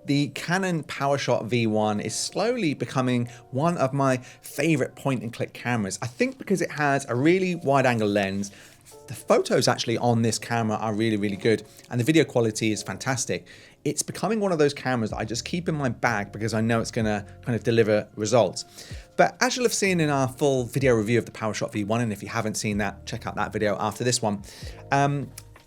The Canon Powershot V1 is slowly becoming one of my favorite point-and-click cameras. I think because it has a really wide-angle lens. The photos actually on this camera are really, really good, and the video quality is fantastic. It's becoming one of those cameras that I just keep in my bag because I know it's going to kind of deliver results. But as you'll have seen in our full video review of the Powershot V1, and if you haven't seen that, check out that video after this one.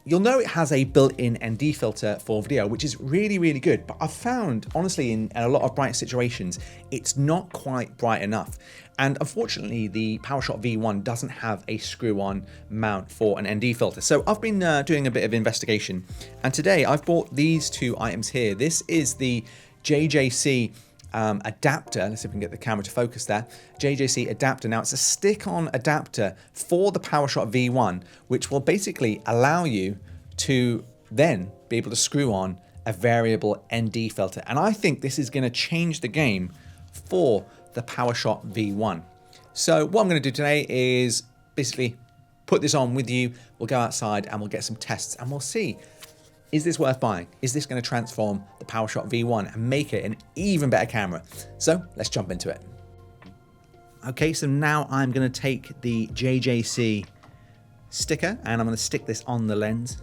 You'll know it has a built-in ND filter for video, which is really, really good. But I've found, honestly, in a lot of bright situations, it's not quite bright enough. And unfortunately, the Powershot V1 doesn't have a screw-on mount for an ND filter. So I've been doing a bit of investigation. And today I've bought these two items here. This is the JJC adapter. Let's see if we can get the camera to focus there. JJC adapter. Now it's a stick-on adapter for the Powershot V1, which will basically allow you to then be able to screw on a variable ND filter. And I think this is going to change the game for the Powershot V1. So what I'm going to do today is basically put this on with you. We'll go outside and we'll get some tests and we'll see, is this worth buying? Is this going to transform the Powershot V1 and make it an even better camera? So let's jump into it. Okay, so now I'm going to take the JJC sticker and I'm going to stick this on the lens.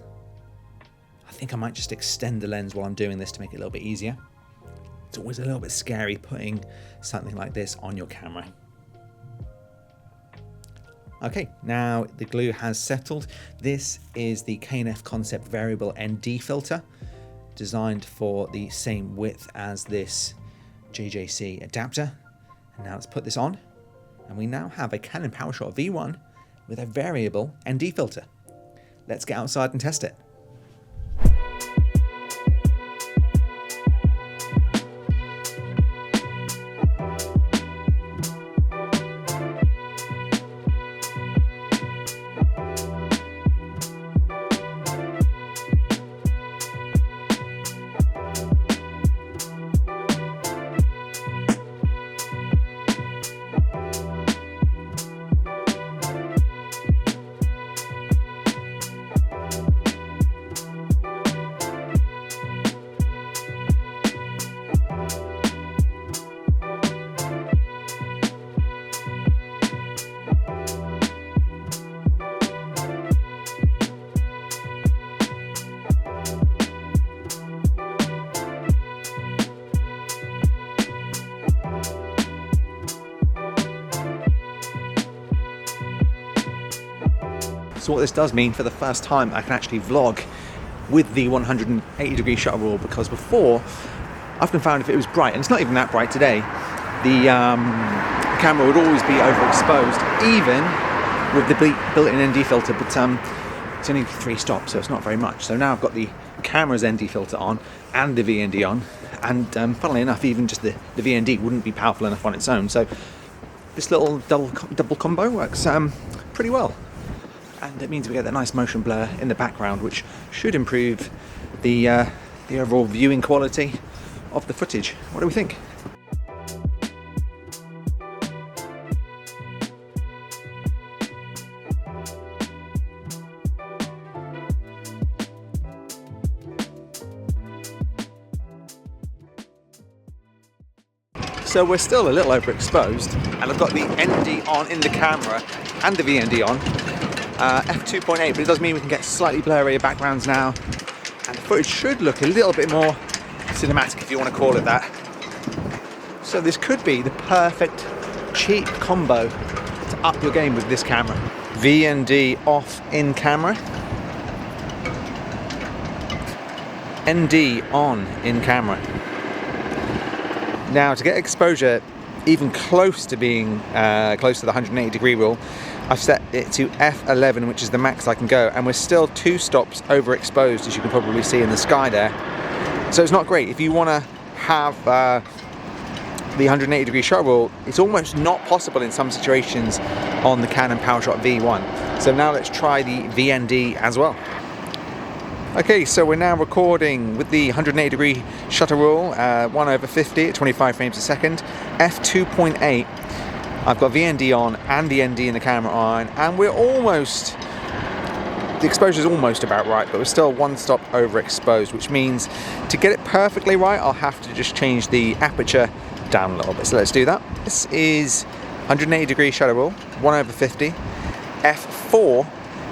I think I might just extend the lens while I'm doing this to make it a little bit easier. It's always a little bit scary putting something like this on your camera. Okay, now the glue has settled. This is the KNF Concept Variable ND filter, designed for the same width as this JJC adapter. And now let's put this on. And we now have a Canon Powershot V1 with a variable ND filter. Let's get outside and test it. So what this does mean, for the first time I can actually vlog with the 180-degree shutter rule, because before I've often found if it was bright, and it's not even that bright today, the camera would always be overexposed, even with the built-in ND filter, but it's only 3 stops, so it's not very much. So now I've got the camera's ND filter on and the VND on, and funnily enough, even just the VND wouldn't be powerful enough on its own. So this little double combo works pretty well. And it means we get that nice motion blur in the background, which should improve the overall viewing quality of the footage. What do we think? So we're still a little overexposed, and I've got the ND on in the camera and the VND on. F2.8, but it does mean we can get slightly blurrier backgrounds now, and the footage should look a little bit more cinematic, if you want to call it that. So this could be the perfect cheap combo to up your game with this camera. VND off in camera, ND on in camera. Now, to get exposure even close to being close to the 180-degree rule, I've set it to F11, which is the max I can go, and we're still 2 stops overexposed, as you can probably see in the sky there. So it's not great. If you want to have the 180-degree shutter rule, it's almost not possible in some situations on the Canon Powershot V1. So now let's try the VND as well. Okay, so we're now recording with the 180-degree shutter rule, 1/50 at 25 frames a second, f2.8. I've got VND on and the ND in the camera on, and we're almost the exposure is almost about right, but we're still one stop overexposed, which means to get it perfectly right, I'll have to just change the aperture down a little bit. So let's do that. This is 180 degree shutter rule, 1/50, f4,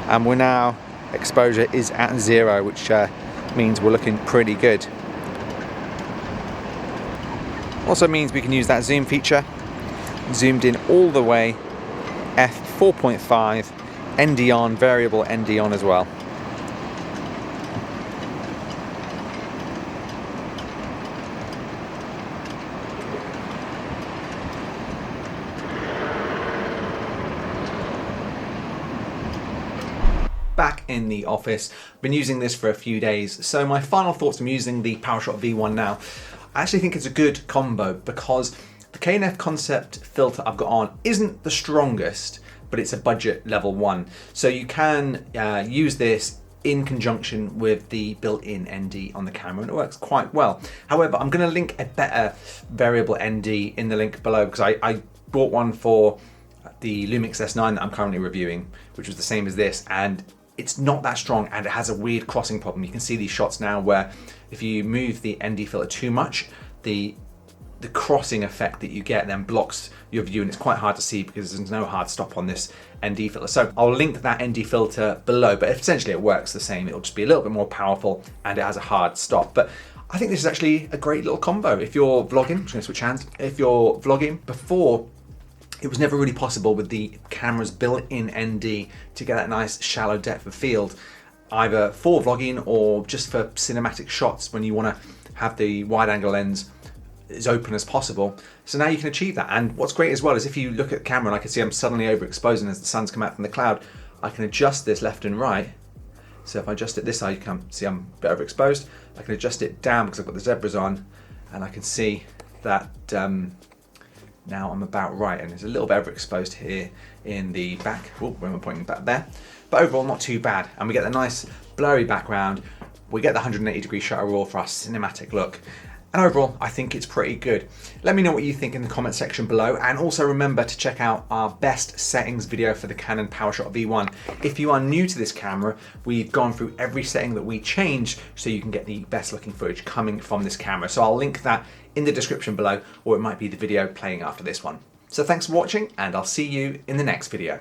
and we're now, exposure is at 0, which means we're looking pretty good. Also means we can use that zoom feature, zoomed in all the way, f4.5, ND on, variable ND on as well. Back in the office, been using this for a few days, so my final thoughts from using the Powershot V1 now. I actually think it's a good combo because the K&F concept filter I've got on isn't the strongest, but it's a budget level 1. So you can use this in conjunction with the built-in ND on the camera, and it works quite well. However, I'm going to link a better variable ND in the link below because I bought one for the Lumix S9 that I'm currently reviewing, which was the same as this, and it's not that strong and it has a weird crossing problem. You can see these shots now where if you move the ND filter too much, the crossing effect that you get then blocks your view, and it's quite hard to see because there's no hard stop on this ND filter. So I'll link that ND filter below, but essentially it works the same. It'll just be a little bit more powerful and it has a hard stop. But I think this is actually a great little combo. If you're vlogging, I'm just gonna switch hands. If you're vlogging, before it was never really possible with the camera's built-in ND to get that nice shallow depth of field, either for vlogging or just for cinematic shots when you want to have the wide angle lens as open as possible. So now you can achieve that. And what's great as well is if you look at the camera and I can see I'm suddenly overexposing as the sun's come out from the cloud, I can adjust this left and right. So if I adjust it this side, you can see I'm a bit overexposed. I can adjust it down because I've got the zebras on, and I can see that now I'm about right, and there's a little bit overexposed here in the back. Oh, when we're pointing back there. But overall, not too bad. And we get the nice blurry background. We get the 180 degree shutter rule for our cinematic look. And overall, I think it's pretty good. Let me know what you think in the comment section below. And also remember to check out our best settings video for the Canon Powershot V1. If you are new to this camera, we've gone through every setting that we changed so you can get the best looking footage coming from this camera. So I'll link that in the description below, or it might be the video playing after this one. So thanks for watching, and I'll see you in the next video.